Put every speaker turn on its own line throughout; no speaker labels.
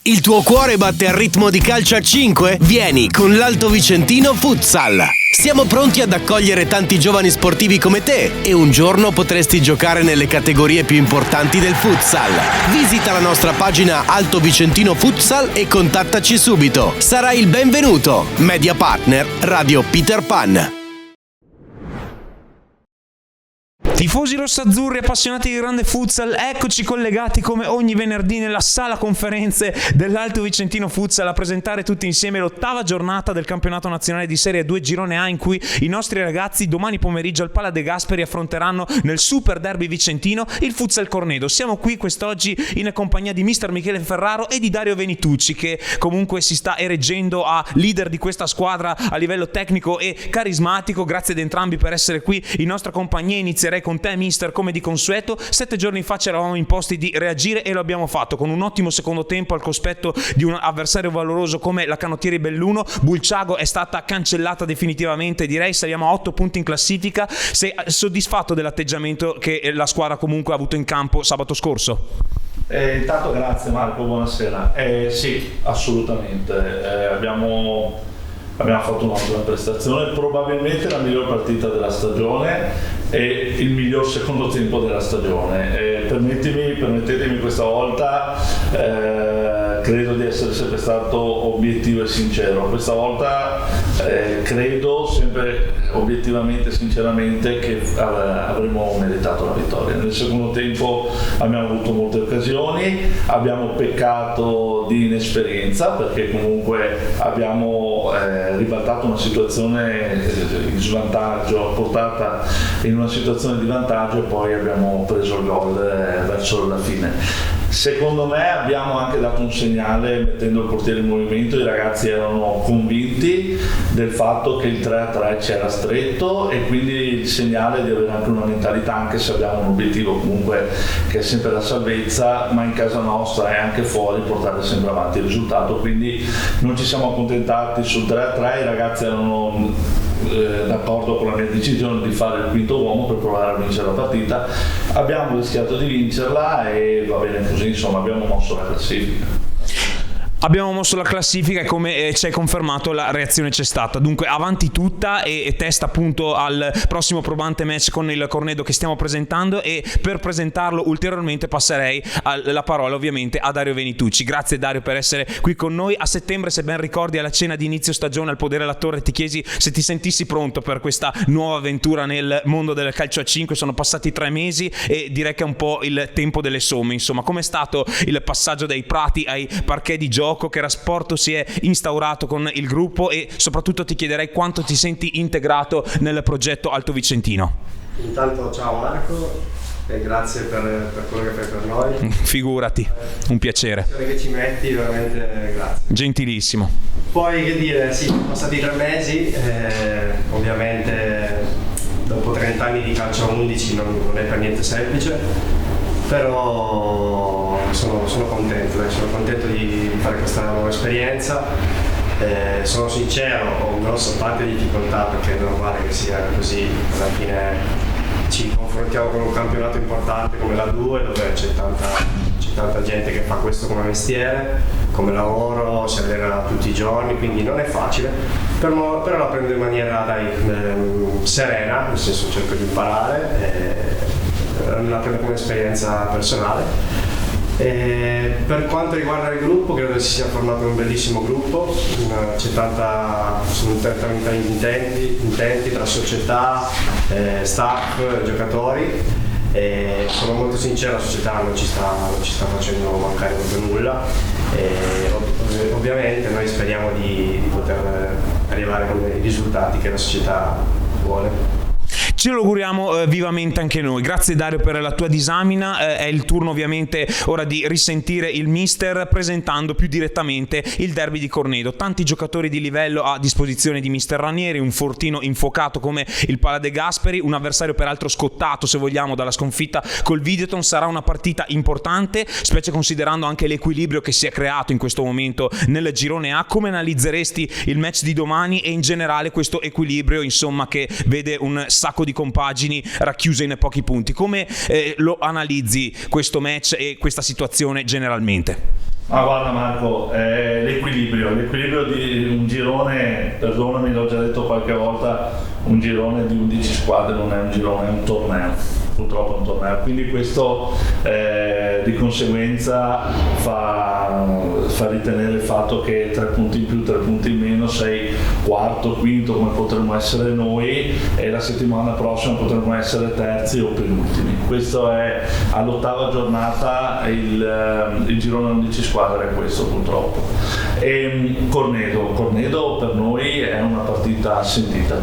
Il tuo cuore batte al ritmo di calcio a 5? Vieni con l'Alto Vicentino Futsal. Siamo pronti ad accogliere tanti giovani sportivi come te e un giorno potresti giocare nelle categorie più importanti del futsal. Visita la nostra pagina Alto Vicentino Futsal e contattaci subito. Sarai il benvenuto. Media partner Radio Peter Pan.
Tifosi rossazzurri appassionati di grande futsal, eccoci collegati come ogni venerdì nella sala conferenze dell'Alto Vicentino Futsal a presentare tutti insieme l'8ª giornata del campionato nazionale di Serie 2 Girone A, in cui i nostri ragazzi domani pomeriggio al Pala De Gasperi affronteranno nel Super Derby Vicentino il Futsal Cornedo. Siamo qui quest'oggi in compagnia di mister Michele Ferraro e di Dario Venitucci, che comunque si sta ereggendo a leader di questa squadra a livello tecnico e carismatico. Grazie ad entrambi per essere qui in nostra compagnia. Inizierei con te, mister, come di consueto. 7 giorni fa ci eravamo imposti di reagire e lo abbiamo fatto con un ottimo secondo tempo al cospetto di un avversario valoroso come la Canottieri Belluno. Bulciago è stata cancellata definitivamente, direi. Saliamo a 8 punti in classifica. Sei soddisfatto dell'atteggiamento che la squadra comunque ha avuto in campo sabato scorso?
Intanto grazie Marco, buonasera. Sì, assolutamente. Abbiamo fatto un'ottima prestazione, probabilmente la miglior partita della stagione e il miglior secondo tempo della stagione. Permettetemi questa volta, credo di essere sempre stato obiettivo e sincero. Questa volta credo sempre obiettivamente e sinceramente che avremmo meritato la vittoria. Nel secondo tempo abbiamo avuto molte occasioni, abbiamo peccato di inesperienza perché comunque abbiamo ribaltato una situazione in svantaggio, portata in una situazione di vantaggio e poi abbiamo preso il gol verso la fine. Secondo me abbiamo anche dato un segnale mettendo il portiere in movimento. I ragazzi erano convinti del fatto che il 3-3 c'era stretto e quindi il segnale di avere anche una mentalità, anche se abbiamo un obiettivo comunque che è sempre la salvezza, ma in casa nostra e anche fuori portare sempre avanti il risultato. Quindi non ci siamo accontentati sul 3-3, i ragazzi erano d'accordo con la mia decisione di fare il quinto uomo per provare a vincere la partita. Abbiamo rischiato di vincerla e va bene così, insomma abbiamo mosso la classifica.
Abbiamo mosso la classifica e come ci hai confermato la reazione c'è stata. Dunque avanti tutta e testa appunto al prossimo probante match con il Cornedo che stiamo presentando, e per presentarlo ulteriormente passerei la parola ovviamente a Dario Venitucci. Grazie Dario per essere qui con noi. A settembre, se ben ricordi, alla cena di inizio stagione al Podere La Torre ti chiesi se ti sentissi pronto per questa nuova avventura nel mondo del calcio a 5. Sono passati 3 mesi e direi che è un po' il tempo delle somme. Insomma, com'è stato il passaggio dai prati ai parquet di gioco? Che rapporto si è instaurato con il gruppo e soprattutto ti chiederei quanto ti senti integrato nel progetto Alto Vicentino.
Intanto ciao Marco e grazie per quello che fai per noi.
Figurati, un piacere.
Che ci metti, veramente grazie.
Gentilissimo.
Poi che dire, sì, sono passati 3 mesi, ovviamente dopo 30 anni di calcio a 11 non è per niente semplice. Però sono contento di fare questa nuova esperienza. Sono sincero, ho grossa parte di difficoltà perché è normale che sia così. Alla fine ci confrontiamo con un campionato importante come la 2, dove c'è tanta gente che fa questo come mestiere, come lavoro, si allena tutti i giorni, quindi non è facile. Però la prendo in maniera serena, nel senso cerco di imparare. La prendo come esperienza personale. Per quanto riguarda il gruppo, credo che si sia formato un bellissimo gruppo, sono 30 intenti tra società, staff, giocatori. Sono molto sincero, la società non ci sta facendo mancare proprio nulla. Ovviamente noi speriamo di poter arrivare con i risultati che la società vuole.
Ce lo auguriamo vivamente anche noi. Grazie Dario per la tua disamina. È il turno ovviamente ora di risentire il mister presentando più direttamente il derby di Cornedo. Tanti giocatori di livello a disposizione di mister Ranieri, un fortino infuocato come il Pala De Gasperi, un avversario peraltro scottato se vogliamo dalla sconfitta col Videoton. Sarà una partita importante, specie considerando anche l'equilibrio che si è creato in questo momento nel girone A. Come analizzeresti il match di domani e in generale questo equilibrio, insomma, che vede un sacco di compagini racchiuse in pochi punti. Come lo analizzi questo match e questa situazione generalmente?
Ma guarda Marco, l'equilibrio di un girone, perdonami, l'ho già detto qualche volta, un girone di 11 squadre non è un girone, è un torneo, purtroppo è un torneo, quindi questo di conseguenza fa ritenere il fatto che 3 punti in più, 3 punti in meno, sei quarto, quinto come potremmo essere noi, e la settimana prossima potremmo essere terzi o penultimi. Questo è all'8ª giornata il girone 11 squadre, è questo purtroppo. E Cornedo per noi è una partita sentita,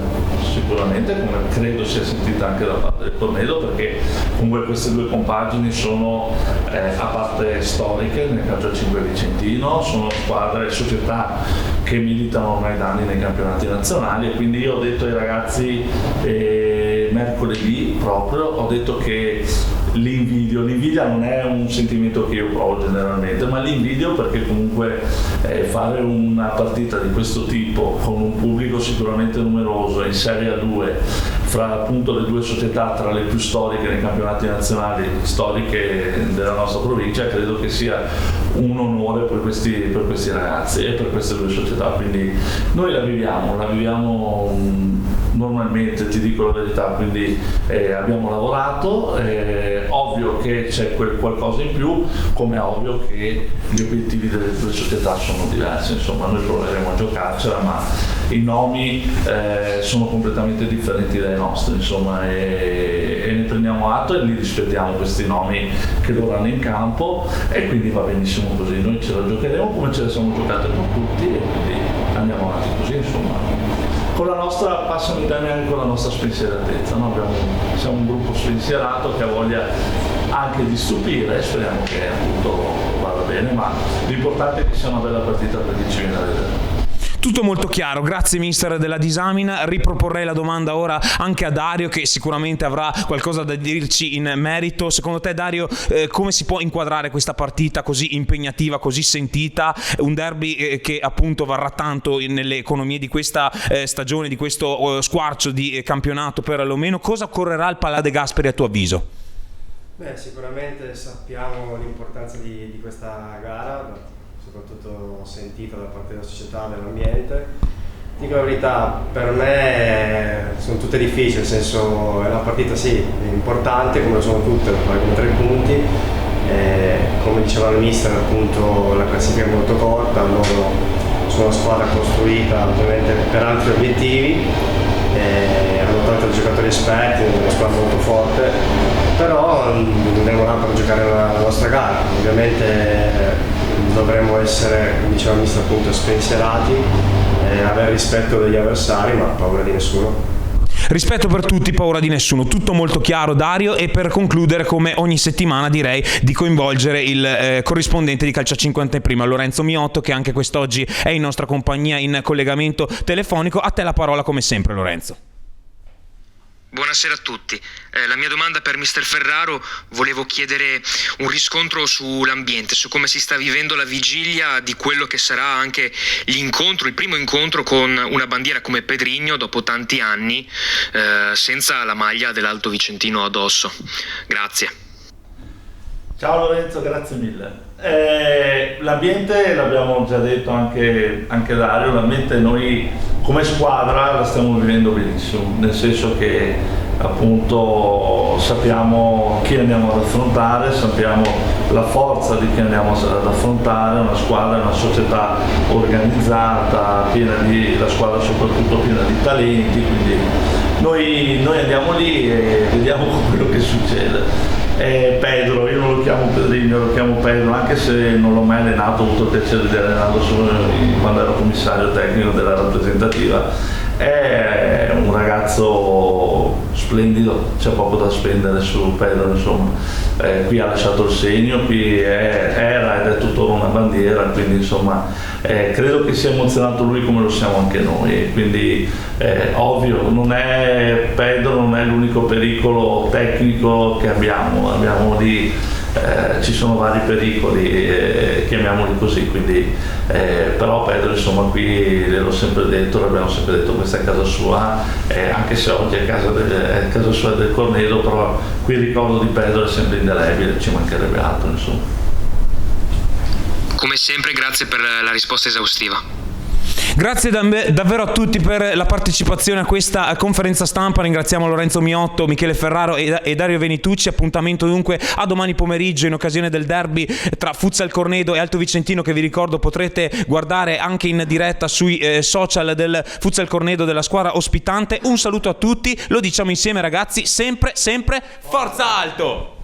sicuramente, come credo sia sentita anche da parte del Cornedo, perché comunque queste due compagini sono a parte storiche nel calcio a 5 vicentino, sono squadre e società che militano ormai da anni nei campionati nazionali, e quindi io ho detto ai ragazzi mercoledì proprio, ho detto che l'invidia non è un sentimento che io provo generalmente, ma l'invidio perché comunque fare una partita di questo tipo con un pubblico sicuramente numeroso in Serie A2 fra appunto le due società tra le più storiche nei campionati nazionali storiche della nostra provincia, credo che sia un onore per questi ragazzi e per queste due società, quindi noi la viviamo normalmente, ti dico la verità, quindi abbiamo lavorato, ovvio che c'è qualcosa in più, come è ovvio che gli obiettivi delle due società sono diversi, insomma noi proveremo a giocarcela, ma i nomi sono completamente differenti dai nostri, insomma, e ne prendiamo atto e li rispettiamo questi nomi che loro hanno in campo, e quindi va benissimo così, noi ce la giocheremo come ce la siamo giocate con tutti e quindi andiamo avanti così, insomma. Con la nostra, passami da me, con la nostra spensieratezza, no? Siamo un gruppo spensierato che ha voglia anche di stupire, e speriamo che appunto vada bene, ma l'importante è che sia una bella partita per chi ci viene a vedere.
Tutto molto chiaro, grazie mister della disamina. Riproporrei la domanda ora anche a Dario, che sicuramente avrà qualcosa da dirci in merito. Secondo te Dario, come si può inquadrare questa partita così impegnativa, così sentita, un derby che appunto varrà tanto nelle economie di questa stagione, di questo squarcio di campionato per lo meno? Cosa occorrerà al Palla De Gasperi a tuo avviso?
Beh, sicuramente sappiamo l'importanza di questa gara, soprattutto sentita da parte della società, dell'ambiente. Dico la verità, per me sono tutte difficili, nel senso è una partita sì, importante come lo sono tutte, valgono 3 punti, come diceva il mister appunto la classifica è molto corta, loro sono una squadra costruita ovviamente per altri obiettivi, hanno tanti giocatori esperti, una squadra molto forte, però andiamo là per giocare la nostra gara, ovviamente dovremmo essere, come diceva il mister appunto, spensierati, avere rispetto degli avversari, ma paura di nessuno.
Rispetto per tutti, paura di nessuno, tutto molto chiaro Dario. E per concludere, come ogni settimana, direi di coinvolgere il corrispondente di Calcio a 50 prima, Lorenzo Miotto, che anche quest'oggi è in nostra compagnia in collegamento telefonico. A te la parola come sempre, Lorenzo.
Buonasera a tutti. La mia domanda per Mister Ferraro, volevo chiedere un riscontro sull'ambiente, su come si sta vivendo la vigilia di quello che sarà anche l'incontro, il primo incontro con una bandiera come Pedrigno dopo tanti anni, senza la maglia dell'Alto Vicentino addosso. Grazie.
Ciao Lorenzo, grazie mille. L'ambiente, l'abbiamo già detto anche Dario, l'ambiente noi come squadra la stiamo vivendo benissimo, nel senso che appunto sappiamo chi andiamo ad affrontare, sappiamo la forza di chi andiamo ad affrontare, una squadra, una società organizzata, la squadra soprattutto piena di talenti, quindi noi andiamo lì e vediamo quello che succede. Pedro, io non lo chiamo Pedrigno, lo chiamo Pedro, anche se non l'ho mai allenato, ho avuto il piacere di allenarlo solo quando ero commissario tecnico della rappresentativa. È un ragazzo splendido, c'è poco da spendere su Pedro, insomma. Qui ha lasciato il segno, qui era ed è tuttora una bandiera, quindi insomma credo che sia emozionato lui come lo siamo anche noi, quindi ovvio, Pedro non è l'unico pericolo tecnico che abbiamo lì ci sono vari pericoli, chiamiamoli così, quindi, però Pedro insomma qui l'ho sempre detto, l'abbiamo sempre detto, questa è casa sua, anche se oggi è casa sua del Cornedo, però qui il ricordo di Pedro è sempre indelebile, ci mancherebbe altro insomma.
Come sempre, grazie per la risposta esaustiva.
Grazie davvero a tutti per la partecipazione a questa conferenza stampa. Ringraziamo Lorenzo Miotto, Michele Ferraro e Dario Venitucci. Appuntamento dunque a domani pomeriggio in occasione del derby tra Futsal Cornedo e Alto Vicentino, che vi ricordo potrete guardare anche in diretta sui social del Futsal Cornedo, della squadra ospitante. Un saluto a tutti, lo diciamo insieme ragazzi, sempre Forza Alto!